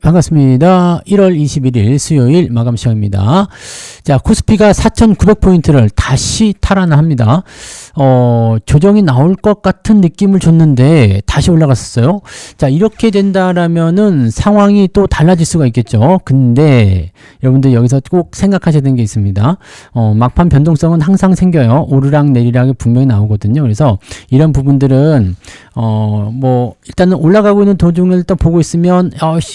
반갑습니다. 1월 21일 수요일 마감 시간입니다. 자, 코스피가 4,900포인트를 다시 탈환합니다. 조정이 나올 것 같은 느낌을 줬는데 다시 올라갔었어요. 자, 이렇게 된다라면은 상황이 또 달라질 수가 있겠죠. 근데 여러분들 여기서 꼭 생각하셔야 되는 게 있습니다. 막판 변동성은 항상 생겨요. 오르락 내리락이 분명히 나오거든요. 그래서 이런 부분들은 일단은 올라가고 있는 도중을 일단 보고 있으면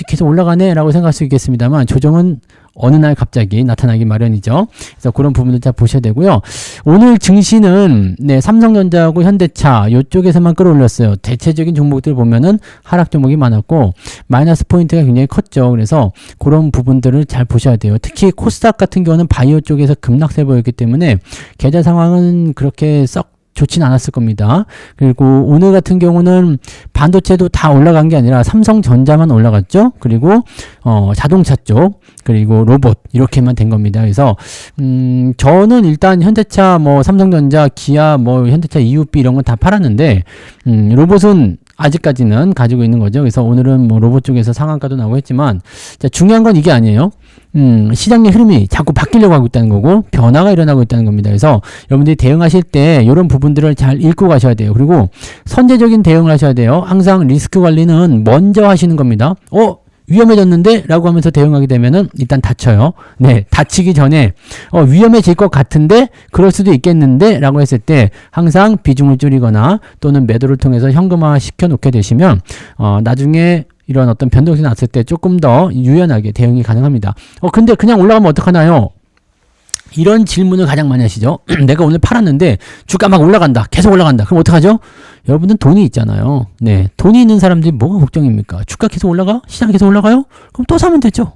계속 올라가네 라고 생각할 수 있겠습니다만, 조정은 어느 날 갑자기 나타나기 마련이죠. 그래서 그런 부분들 잘 보셔야 되고요. 오늘 증시는 삼성전자하고 현대차 이쪽에서만 끌어올렸어요. 대체적인 종목들 보면은 하락 종목이 많았고 마이너스 포인트가 굉장히 컸죠. 그래서 그런 부분들을 잘 보셔야 돼요. 특히 코스닥 같은 경우는 바이오 쪽에서 급락세 보였기 때문에 계좌 상황은 그렇게 썩 좋진 않았을 겁니다. 그리고 오늘 같은 경우는 반도체도 다 올라간 게 아니라 삼성전자만 올라갔죠. 그리고 자동차 쪽, 그리고 로봇 이렇게만 된 겁니다. 그래서 저는 일단 현대차, 삼성전자, 기아, 현대차 EUP 이런 건 다 팔았는데 로봇은 아직까지는 가지고 있는 거죠. 그래서 오늘은 로봇 쪽에서 상한가도 나오고 했지만, 자, 중요한 건 이게 아니에요. 시장의 흐름이 자꾸 바뀌려고 하고 있다는 거고 변화가 일어나고 있다는 겁니다. 그래서 여러분들이 대응하실 때 이런 부분들을 잘 읽고 가셔야 돼요. 그리고 선제적인 대응을 하셔야 돼요. 항상 리스크 관리는 먼저 하시는 겁니다. 위험해졌는데? 라고 하면서 대응하게 되면은 일단 다쳐요. 다치기 전에 위험해질 것 같은데? 그럴 수도 있겠는데? 라고 했을 때 항상 비중을 줄이거나 또는 매도를 통해서 현금화 시켜 놓게 되시면 나중에 이런 어떤 변동성이 났을 때 조금 더 유연하게 대응이 가능합니다. 근데 그냥 올라가면 어떡하나요? 이런 질문을 가장 많이 하시죠. 내가 오늘 팔았는데 주가 막 올라간다. 계속 올라간다. 그럼 어떡하죠? 여러분은 돈이 있잖아요. 돈이 있는 사람들이 뭐가 걱정입니까? 주가 계속 올라가? 시장 계속 올라가요? 그럼 또 사면 되죠.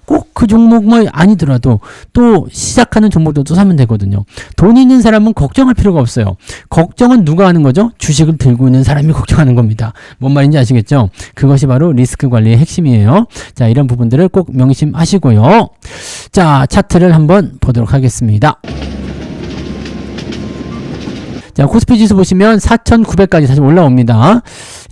꼭 그 종목만 아니더라도 또 시작하는 종목도 또 사면 되거든요. 돈이 있는 사람은 걱정할 필요가 없어요. 걱정은 누가 하는 거죠? 주식을 들고 있는 사람이 걱정하는 겁니다. 뭔 말인지 아시겠죠? 그것이 바로 리스크 관리의 핵심이에요. 자, 이런 부분들을 꼭 명심하시고요. 자, 차트를 한번 보도록 하겠습니다. 자, 코스피 지수 보시면 4,900까지 다시 올라옵니다.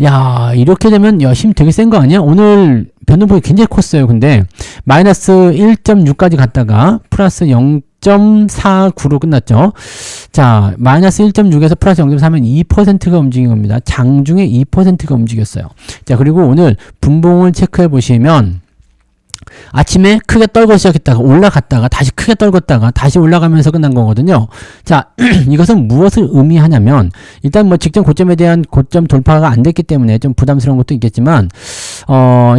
야, 이렇게 되면 힘 되게 센 거 아니야? 오늘 변동폭이 굉장히 컸어요. 근데 마이너스 1.6까지 갔다가 플러스 0.49로 끝났죠. 자, 마이너스 1.6에서 플러스 0.4면 2%가 움직인 겁니다. 장중에 2%가 움직였어요. 자, 그리고 오늘 분봉을 체크해 보시면 아침에 크게 떨고 시작했다가 올라갔다가 다시 크게 떨궜다가 다시 올라가면서 끝난 거거든요. 자, 이것은 무엇을 의미하냐면, 일단 직전 고점에 대한 고점 돌파가 안 됐기 때문에 좀 부담스러운 것도 있겠지만,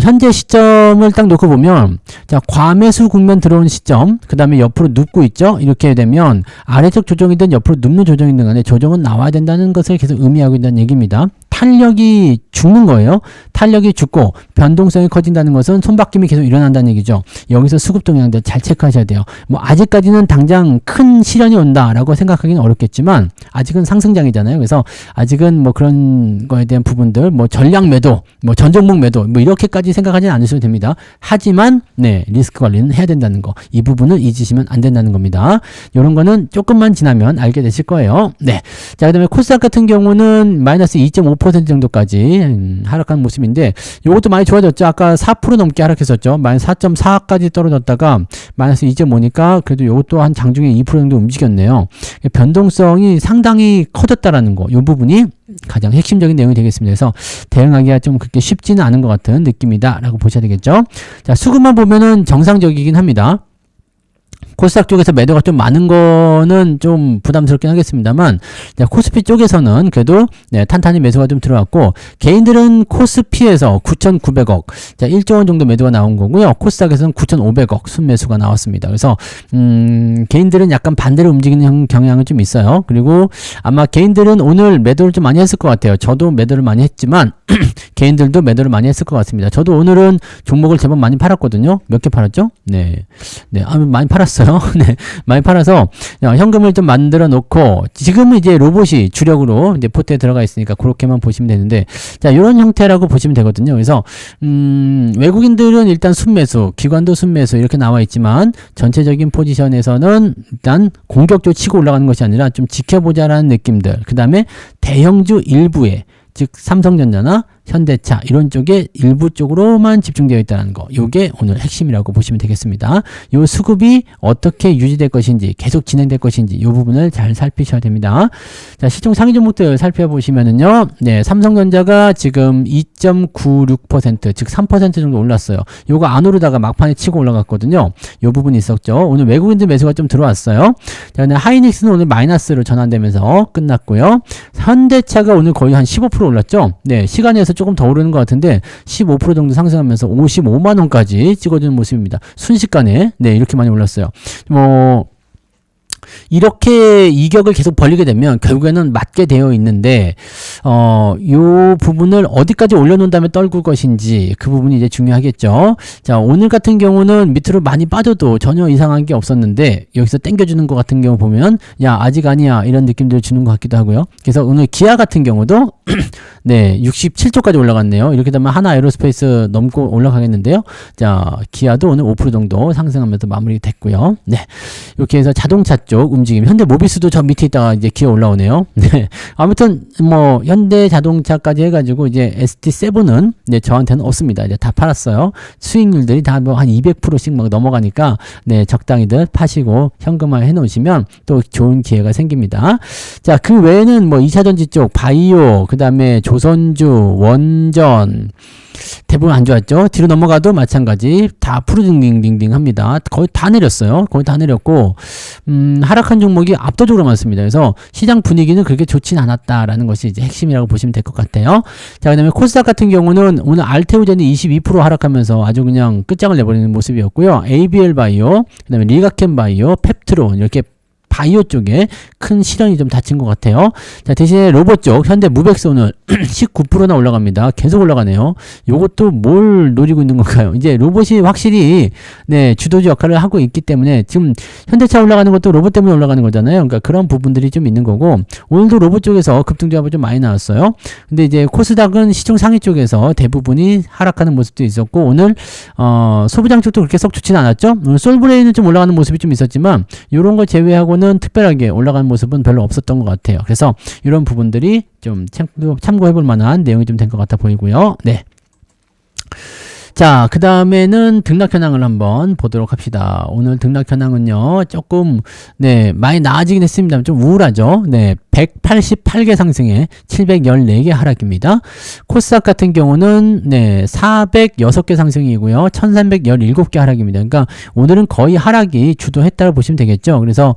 현재 시점을 딱 놓고 보면, 자, 과매수 국면 들어온 시점, 그 다음에 옆으로 눕고 있죠. 이렇게 되면 아래쪽 조정이든 옆으로 눕는 조정이든 간에 조정은 나와야 된다는 것을 계속 의미하고 있다는 얘기입니다. 탄력이 죽는 거예요. 탄력이 죽고 변동성이 커진다는 것은 손바뀜이 계속 일어난다는 얘기죠. 여기서 수급 동향들 잘 체크하셔야 돼요. 아직까지는 당장 큰 시련이 온다라고 생각하기는 어렵겠지만 아직은 상승장이잖아요. 그래서 아직은 그런 거에 대한 부분들, 전량 매도, 전 종목 매도, 이렇게까지 생각하지는 않으셔도 됩니다. 하지만 리스크 관리는 해야 된다는 거, 이 부분을 잊으시면 안 된다는 겁니다. 이런 거는 조금만 지나면 알게 되실 거예요. 자, 그다음에 코스닥 같은 경우는 마이너스 2.5% 정도까지 하락한 모습인데, 이것도 많이 좋아졌죠. 아까 4% 넘게 하락했었죠. 마이너스 4.4까지 떨어졌다가 마이너스 2.5니까 그래도 이것도 한 장중에 2% 정도 움직였네요. 변동성이 상당히 커졌다라는 거, 이 부분이 가장 핵심적인 내용이 되겠습니다. 그래서 대응하기가 좀 그렇게 쉽지는 않은 것 같은 느낌이다 라고 보셔야 되겠죠. 자, 수급만 보면은 정상적이긴 합니다. 코스닥 쪽에서 매도가 좀 많은 거는 좀 부담스럽긴 하겠습니다만, 코스피 쪽에서는 그래도 탄탄히 매수가 좀 들어왔고, 개인들은 코스피에서 9,900억, 자, 1조 원 정도 매도가 나온 거고요. 코스닥에서는 9,500억 순매수가 나왔습니다. 그래서 개인들은 약간 반대로 움직이는 경향은 좀 있어요. 그리고 아마 개인들은 오늘 매도를 좀 많이 했을 것 같아요. 저도 매도를 많이 했지만 개인들도 매도를 많이 했을 것 같습니다. 저도 오늘은 종목을 제법 많이 팔았거든요. 몇 개 팔았죠? 많이 팔았어요. 많이 팔아서 현금을 좀 만들어 놓고, 지금은 이제 로봇이 주력으로 이제 포트에 들어가 있으니까 그렇게만 보시면 되는데, 자, 이런 형태라고 보시면 되거든요. 그래서 외국인들은 일단 순매수, 기관도 순매수 이렇게 나와 있지만, 전체적인 포지션에서는 일단 공격적으로 치고 올라가는 것이 아니라 좀 지켜보자라는 느낌들, 그 다음에 대형주 일부에, 즉 삼성전자나 현대차 이런 쪽에 일부 쪽으로만 집중되어 있다는 거. 요게 오늘 핵심이라고 보시면 되겠습니다. 요 수급이 어떻게 유지될 것인지 계속 진행될 것인지 요 부분을 잘 살피셔야 됩니다. 자, 시총 상위 종목들 살펴보시면은요. 네, 삼성전자가 지금 2.96% 즉 3% 정도 올랐어요. 요거 안 오르다가 막판에 치고 올라갔거든요. 요 부분이 있었죠. 오늘 외국인들 매수가 좀 들어왔어요. 자, 근데 하이닉스는 오늘 마이너스로 전환되면서 끝났고요. 현대차가 오늘 거의 한 15% 올랐죠. 네, 시간에서 조금 더 오르는 것 같은데 15% 정도 상승하면서 55만 원까지 찍어주는 모습입니다. 순식간에 네, 이렇게 많이 올랐어요. 이렇게 이격을 계속 벌리게 되면 결국에는 맞게 되어 있는데 요 부분을 어디까지 올려놓은 다음에 떨굴 것인지 그 부분이 이제 중요하겠죠. 자, 오늘 같은 경우는 밑으로 많이 빠져도 전혀 이상한 게 없었는데 여기서 당겨주는 것 같은 경우 보면 야 아직 아니야 이런 느낌들을 주는 것 같기도 하고요. 그래서 오늘 기아 같은 경우도 네 67조까지 올라갔네요. 이렇게 되면 하나 에어로스페이스 넘고 올라가겠는데요. 자, 기아도 오늘 5% 정도 상승하면서 마무리됐고요. 네, 이렇게 해서 자동차 쪽 움직임. 현대 모비스도 저 밑에 있다가 이제 기어 올라오네요. 네. 아무튼 뭐 현대 자동차까지 해가지고 이제 ST7은 네, 저한테는 없습니다. 이제 다 팔았어요. 수익률들이 다 뭐 한 200%씩 막 넘어가니까 네, 적당히들 파시고 현금화 해 놓으시면 또 좋은 기회가 생깁니다. 자, 그 외에는 뭐 2차전지 쪽 바이오, 그다음에 조선주, 원전 대부분 안 좋았죠. 뒤로 넘어가도 마찬가지 다 푸르딩딩딩 합니다. 거의 다 내렸어요. 거의 다 내렸고 하락한 종목이 압도적으로 많습니다. 그래서 시장 분위기는 그렇게 좋진 않았다라는 것이 이제 핵심이라고 보시면 될 것 같아요. 자, 그다음에 코스닥 같은 경우는 오늘 알테오젠이 22% 하락하면서 아주 그냥 끝장을 내버리는 모습이었고요. ABL 바이오, 그다음에 리가켄 바이오, 펩트론 이렇게 바이오 쪽에 큰 실현이 좀 닫힌 것 같아요. 자, 대신에 로봇 쪽 현대 무벡스 오늘 19%나 올라갑니다. 계속 올라가네요. 요것도 뭘 노리고 있는 건가요? 이제 로봇이 확실히 네, 주도주 역할을 하고 있기 때문에 지금 현대차 올라가는 것도 로봇 때문에 올라가는 거잖아요. 그러니까 그런 부분들이 좀 있는 거고 오늘도 로봇 쪽에서 급등조합이 좀 많이 나왔어요. 근데 이제 코스닥은 시총 상위 쪽에서 대부분이 하락하는 모습도 있었고 오늘 소부장 쪽도 그렇게 썩 좋지는 않았죠. 오늘 솔브레인은 좀 올라가는 모습이 좀 있었지만 이런 거 제외하고는 특별하게 올라가는 모습은 별로 없었던 것 같아요. 그래서 이런 부분들이 좀 참고해볼 만한 내용이 좀 된 것 같아 보이고요. 네. 자, 그 다음에는 등락 현황을 한번 보도록 합시다. 오늘 등락 현황은요, 조금, 네, 많이 나아지긴 했습니다. 좀 우울하죠? 네, 188개 상승에 714개 하락입니다. 코스닥 같은 경우는, 네, 406개 상승이고요, 1317개 하락입니다. 그러니까 오늘은 거의 하락이 주도했다고 보시면 되겠죠. 그래서,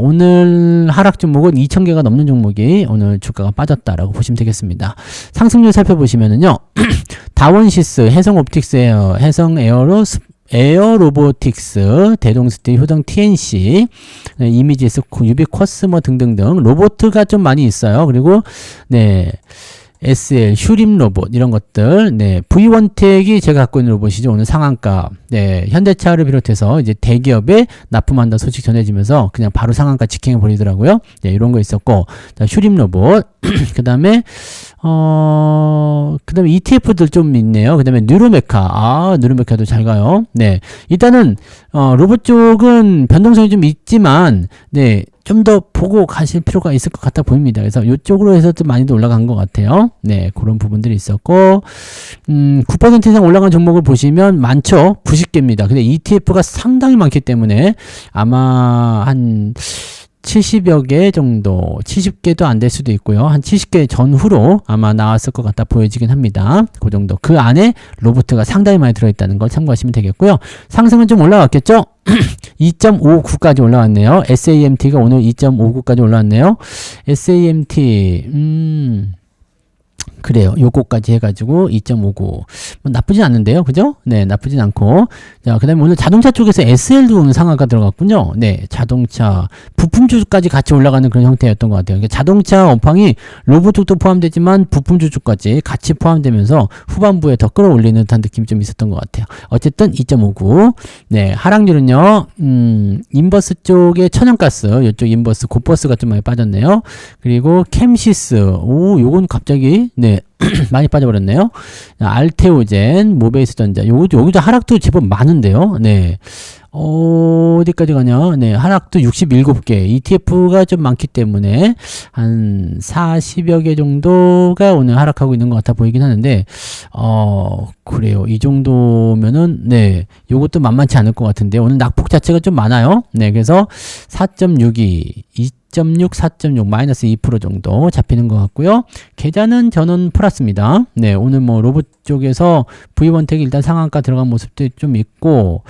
오늘 하락 종목은 2000개가 넘는 종목이 오늘 주가가 빠졌다라고 보시면 되겠습니다. 상승률 살펴보시면은요, 다원시스, 해성옵틱스에어, 에어로보틱스, 대동스틸, 효동 TNC, 이미지에스, 유비코스모 등등등 로보트가 좀 많이 있어요. 그리고 네, SL, 휴림 로봇 이런 것들, 네, V1텍이 제가 갖고 있는 로봇이죠. 오늘 상한가, 네, 현대차를 비롯해서 이제 대기업에 납품한다 소식 전해지면서 그냥 바로 상한가 직행해 버리더라고요. 네, 이런 거 있었고, 자, 휴림 로봇, 그 다음에 ETF들 좀 있네요. 그 다음에 뉴로메카. 뉴로메카도 잘 가요. 네. 일단은, 로봇 쪽은 변동성이 좀 있지만, 네. 좀 더 보고 가실 필요가 있을 것 같아 보입니다. 그래서 이쪽으로 해서도 많이도 올라간 것 같아요. 네. 그런 부분들이 있었고, 9% 이상 올라간 종목을 보시면 많죠. 90개입니다. 근데 ETF가 상당히 많기 때문에 아마 한 70여 개 정도, 70개도 안 될 수도 있고요. 한 70개 전후로 아마 나왔을 것 같다 보여지긴 합니다. 그 정도. 그 안에 로봇가 상당히 많이 들어있다는 걸 참고하시면 되겠고요. 상승은 좀 올라왔겠죠? 2.59까지 올라왔네요. SAMT가 오늘 2.59까지 올라왔네요. SAMT, 그래요. 요거까지 해가지고 2.59. 뭐 나쁘진 않는데요. 그죠? 네, 나쁘진 않고. 자, 그 다음에 오늘 자동차 쪽에서 SL도 오늘 상한가 들어갔군요. 네, 자동차, 부품주까지 같이 올라가는 그런 형태였던 것 같아요. 그러니까 자동차 업황이 로봇 쪽도 포함되지만 부품주 쪽까지 같이 포함되면서 후반부에 더 끌어올리는 듯한 느낌이 좀 있었던 것 같아요. 어쨌든 2.59. 네, 하락률은요, 인버스 쪽에 천연가스, 이쪽 인버스, 고버스가 좀 많이 빠졌네요. 그리고 캠시스, 요건 갑자기, 네, 많이 빠져버렸네요. 알테오젠, 모베이스 전자, 여기도 하락도 제법 많은데요. 네. 어디까지 가냐? 네, 하락도 67개. ETF가 좀 많기 때문에 한 40여 개 정도가 오늘 하락하고 있는 것 같아 보이긴 하는데, 그래요. 이 정도면은, 네, 요것도 만만치 않을 것 같은데, 오늘 낙폭 자체가 좀 많아요. 네, 그래서 4.62, 2.6, 4.6, 마이너스 2% 정도 잡히는 것 같고요. 계좌는 저는 플러스입니다. 네, 오늘 뭐 로봇 쪽에서 V1텍이 일단 상한가 들어간 모습도 좀 있고,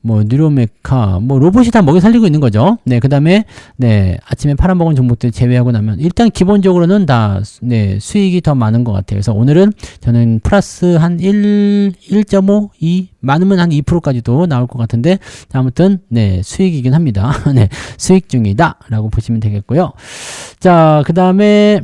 뭐 뉴로메카, 뭐 로봇이 다 먹여 살리고 있는 거죠. 네, 그 다음에 네, 아침에 팔아먹은 종목들 제외하고 나면 일단 기본적으로는 다 네, 수익이 더 많은 것 같아요. 그래서 오늘은 저는 플러스 한 1.5, 2, 많으면 한 2%까지도 나올 것 같은데, 아무튼 네, 수익이긴 합니다. 네, 수익 중이다 라고 보시면 되겠고요. 자, 그 다음에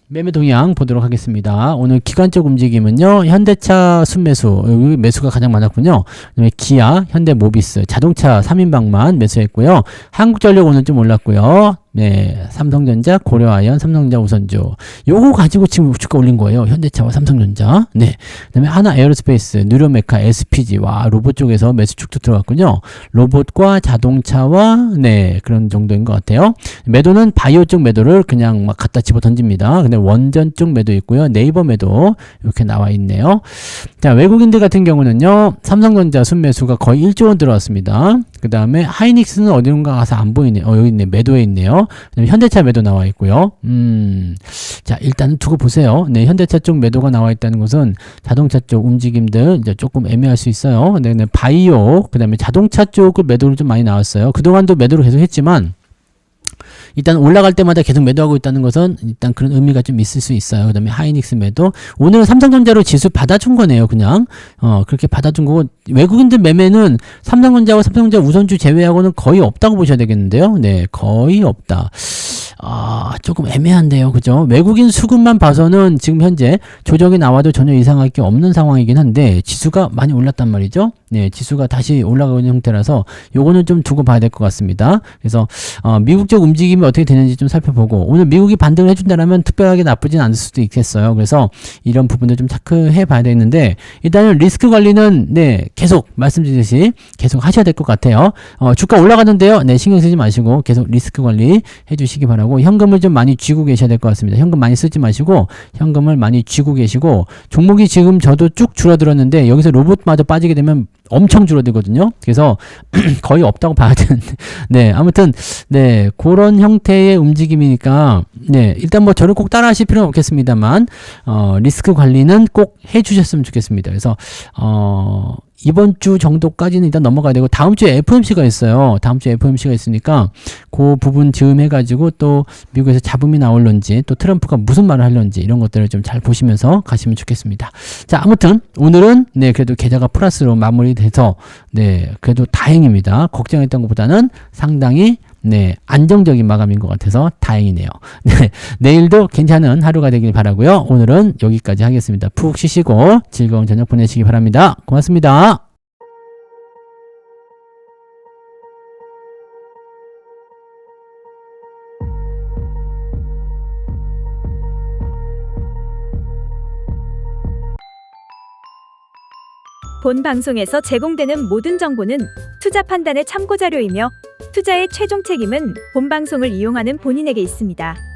매매 동향 보도록 하겠습니다. 오늘 기관적 움직임은요, 현대차 순매수, 여기 매수가 가장 많았군요. 그다음에 기아, 현대모비스, 자동차 3인방만 매수했고요. 한국전력 오늘 좀 올랐고요. 네, 삼성전자, 고려아연, 삼성전자 우선주. 요거 가지고 지금 주가 올린 거예요. 현대차와 삼성전자. 네. 그 다음에 하나 에어로스페이스, 뉴로메카, SPG. 와, 로봇 쪽에서 매수축도 들어갔군요. 로봇과 자동차와, 네, 그런 정도인 것 같아요. 매도는 바이오 쪽 매도를 그냥 막 갖다 집어 던집니다. 근데 원전 쪽 매도 있고요. 네이버 매도 이렇게 나와 있네요. 자, 외국인들 같은 경우는요, 삼성전자 순매수가 거의 1조 원 들어왔습니다. 그 다음에 하이닉스는 어디론가 가서 안 보이네. 여기 있네. 매도에 있네요. 그다음에 현대차 매도 나와 있고요. 자, 일단 두고 보세요. 네, 현대차 쪽 매도가 나와 있다는 것은 자동차 쪽 움직임들 이제 조금 애매할 수 있어요. 네, 바이오, 그다음에 자동차 쪽을 매도를 좀 많이 나왔어요. 그동안도 매도를 계속 했지만 일단 올라갈 때마다 계속 매도하고 있다는 것은 일단 그런 의미가 좀 있을 수 있어요. 그 다음에 하이닉스 매도. 오늘은 삼성전자로 지수 받아준 거네요. 그냥 그렇게 받아준 거고, 외국인들 매매는 삼성전자와 삼성전자 우선주 제외하고는 거의 없다고 보셔야 되겠는데요. 네, 거의 없다. 조금 애매한데요. 그죠? 외국인 수급만 봐서는 지금 현재 조정이 나와도 전혀 이상할 게 없는 상황이긴 한데, 지수가 많이 올랐단 말이죠. 네, 지수가 다시 올라가고 있는 형태라서 요거는 좀 두고 봐야 될 것 같습니다. 그래서 미국 쪽 움직임이 어떻게 되는지 좀 살펴보고, 오늘 미국이 반등을 해준다면 특별하게 나쁘진 않을 수도 있겠어요. 그래서 이런 부분들 좀 체크해 봐야 되는데, 일단은 리스크 관리는 네, 계속 말씀드렸듯이 계속 하셔야 될 것 같아요. 주가 올라가는데요. 네, 신경 쓰지 마시고 계속 리스크 관리 해주시기 바라고, 현금을 좀 많이 쥐고 계셔야 될 것 같습니다. 현금 많이 쓰지 마시고 현금을 많이 쥐고 계시고, 종목이 지금 저도 쭉 줄어들었는데 여기서 로봇마저 빠지게 되면 엄청 줄어들거든요. 그래서 거의 없다고 봐야 되는데, 네, 아무튼 네, 그런 형태의 움직임이니까 네, 일단 뭐 저를 꼭 따라 하실 필요는 없겠습니다만 리스크 관리는 꼭 해주셨으면 좋겠습니다. 그래서 이번 주 정도까지는 일단 넘어가야 되고, 다음 주에 FOMC가 있어요. 다음 주에 FOMC가 있으니까 그 부분 즈음해가지고 또 미국에서 잡음이 나올런지, 또 트럼프가 무슨 말을 하려는지 이런 것들을 좀 잘 보시면서 가시면 좋겠습니다. 자, 아무튼 오늘은 네, 그래도 계좌가 플러스로 마무리돼서 네, 그래도 다행입니다. 걱정했던 것보다는 상당히 네, 안정적인 마감인 것 같아서 다행이네요. 네, 내일도 괜찮은 하루가 되길 바라고요. 오늘은 여기까지 하겠습니다. 푹 쉬시고 즐거운 저녁 보내시기 바랍니다. 고맙습니다. 본 방송에서 제공되는 모든 정보는 투자 판단의 참고 자료이며 투자의 최종 책임은 본 방송을 이용하는 본인에게 있습니다.